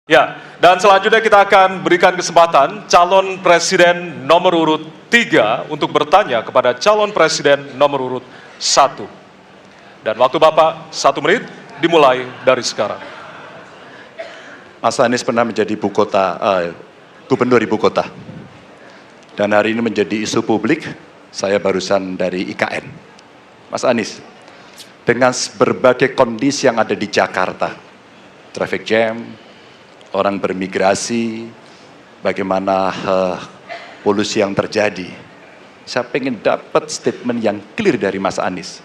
Ya, dan selanjutnya kita akan berikan kesempatan calon presiden nomor urut 3 untuk bertanya kepada calon presiden nomor urut 1. Dan waktu Bapak 1 menit dimulai dari sekarang. Mas Anies pernah menjadi gubernur ibu kota. Dan hari ini menjadi isu publik, saya barusan dari IKN. Mas Anies, dengan berbagai kondisi yang ada di Jakarta, traffic jam, orang bermigrasi, bagaimana polusi yang terjadi. Saya ingin dapat statement yang clear dari Mas Anies.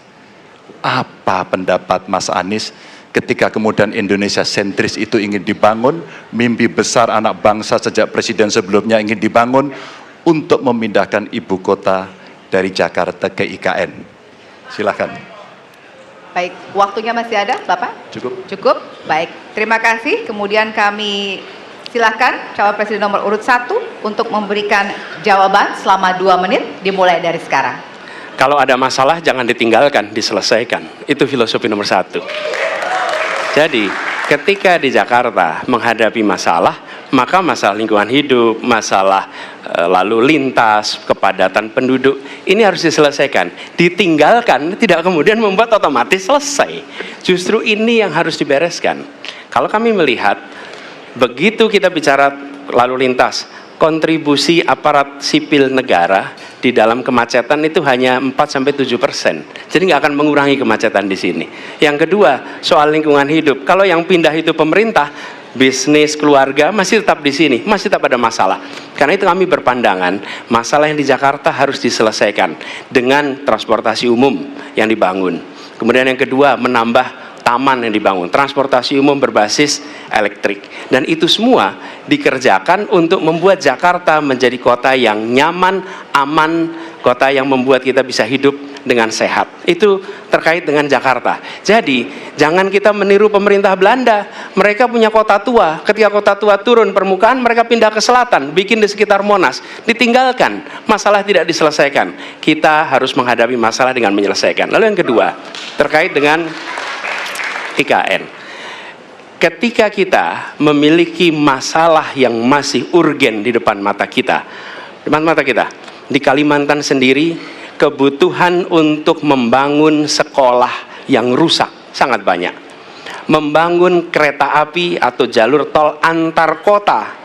Apa pendapat Mas Anies ketika kemudian Indonesia sentris itu ingin dibangun, mimpi besar anak bangsa sejak presiden sebelumnya ingin dibangun untuk memindahkan ibu kota dari Jakarta ke IKN. Silakan. Baik, waktunya masih ada, Bapak? Cukup. Cukup, baik. Terima kasih. Kemudian kami silakan calon presiden nomor urut 1 untuk memberikan jawaban selama 2 menit, dimulai dari sekarang. Kalau ada masalah jangan ditinggalkan, diselesaikan. Itu filosofi nomor 1. Jadi, ketika di Jakarta menghadapi masalah, maka masalah lingkungan hidup, masalah lalu lintas, kepadatan penduduk, ini harus diselesaikan. Ditinggalkan tidak kemudian membuat otomatis selesai. Justru ini yang harus dibereskan. Kalau kami melihat, begitu kita bicara lalu lintas, kontribusi aparat sipil negara di dalam kemacetan itu hanya 4-7%. Jadi nggak akan mengurangi kemacetan di sini. Yang kedua, soal lingkungan hidup. Kalau yang pindah itu pemerintah, bisnis, keluarga masih tetap di sini, masih tetap ada masalah. Karena itu kami berpandangan masalah yang di Jakarta harus diselesaikan dengan transportasi umum yang dibangun. Kemudian yang kedua, menambah taman yang dibangun, transportasi umum berbasis elektrik. Dan itu semua dikerjakan untuk membuat Jakarta menjadi kota yang nyaman, aman, kota yang membuat kita bisa hidup dengan sehat. Itu terkait dengan Jakarta. Jadi, jangan kita meniru pemerintah Belanda. Mereka punya kota tua. Ketika kota tua turun permukaan, mereka pindah ke selatan, bikin di sekitar Monas. Ditinggalkan, masalah tidak diselesaikan. Kita harus menghadapi masalah dengan menyelesaikan. Lalu yang kedua, terkait dengan IKN. Ketika kita memiliki masalah yang masih urgen di depan mata kita, di Kalimantan sendiri, kebutuhan untuk membangun sekolah yang rusak sangat banyak. Membangun kereta api atau jalur tol antar kota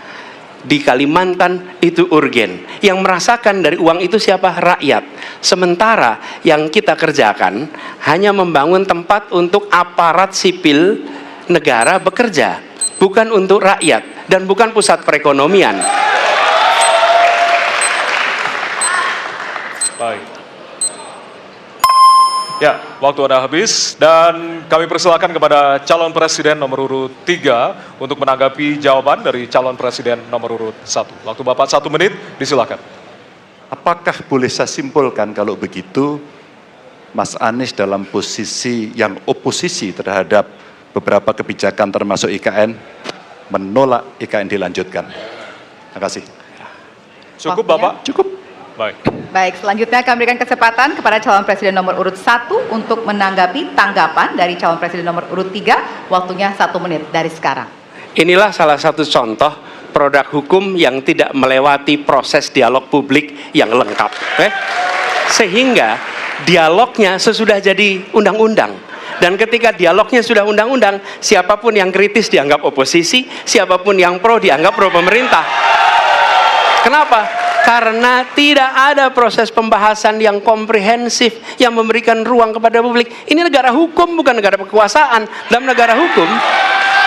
di Kalimantan itu urgen. Yang merasakan dari uang itu siapa? Rakyat. Sementara yang kita kerjakan hanya membangun tempat untuk aparat sipil negara bekerja, bukan untuk rakyat dan bukan pusat perekonomian. Baik. Ya, waktu Anda habis dan kami persilakan kepada calon presiden nomor urut 3 untuk menanggapi jawaban dari calon presiden nomor urut 1. Waktu Bapak 1 menit, disilakan. Apakah boleh saya simpulkan kalau begitu Mas Anies dalam posisi yang oposisi terhadap beberapa kebijakan termasuk IKN menolak IKN dilanjutkan? Terima kasih. Cukup Waktunya? Bapak? Cukup. Baik. Baik, selanjutnya kami berikan kesempatan kepada calon presiden nomor urut 1 untuk menanggapi tanggapan dari calon presiden nomor urut 3, waktunya 1 menit dari sekarang. Inilah salah satu contoh produk hukum yang tidak melewati proses dialog publik yang lengkap. Sehingga dialognya sesudah jadi undang-undang. Dan ketika dialognya sudah undang-undang, siapapun yang kritis dianggap oposisi, siapapun yang pro dianggap pro pemerintah. Kenapa? Karena tidak ada proses pembahasan yang komprehensif yang memberikan ruang kepada publik. Ini negara hukum, bukan negara kekuasaan. Dalam negara hukum,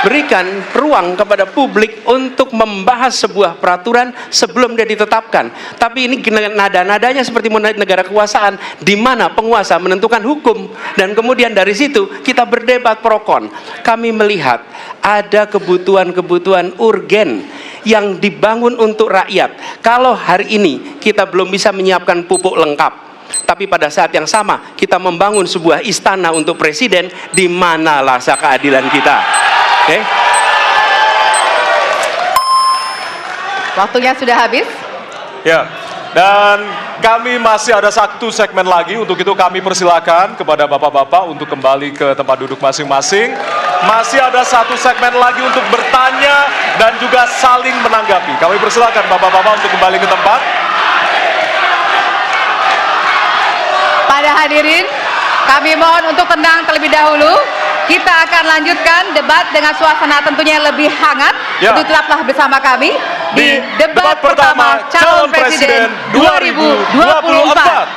berikan ruang kepada publik untuk membahas sebuah peraturan sebelum dia ditetapkan. Tapi ini nada-nadanya seperti negara kekuasaan, di mana penguasa menentukan hukum dan kemudian dari situ kita berdebat pro kon. Kami melihat ada kebutuhan-kebutuhan urgen yang dibangun untuk rakyat. Kalau hari ini kita belum bisa menyiapkan pupuk lengkap, tapi pada saat yang sama kita membangun sebuah istana untuk presiden, di mana rasa keadilan kita? Oke? Waktunya sudah habis. Ya, dan kami masih ada 1 segmen lagi. Untuk itu kami persilakan kepada bapak-bapak untuk kembali ke tempat duduk masing-masing. Masih ada 1 segmen lagi untuk bertanya dan juga saling menanggapi. Kami persilakan Bapak-Bapak untuk kembali ke tempat. Pada hadirin, kami mohon untuk tenang terlebih dahulu. Kita akan lanjutkan debat dengan suasana tentunya lebih hangat. Ya. Jadi tetaplah bersama kami Di di debat pertama calon presiden 2024.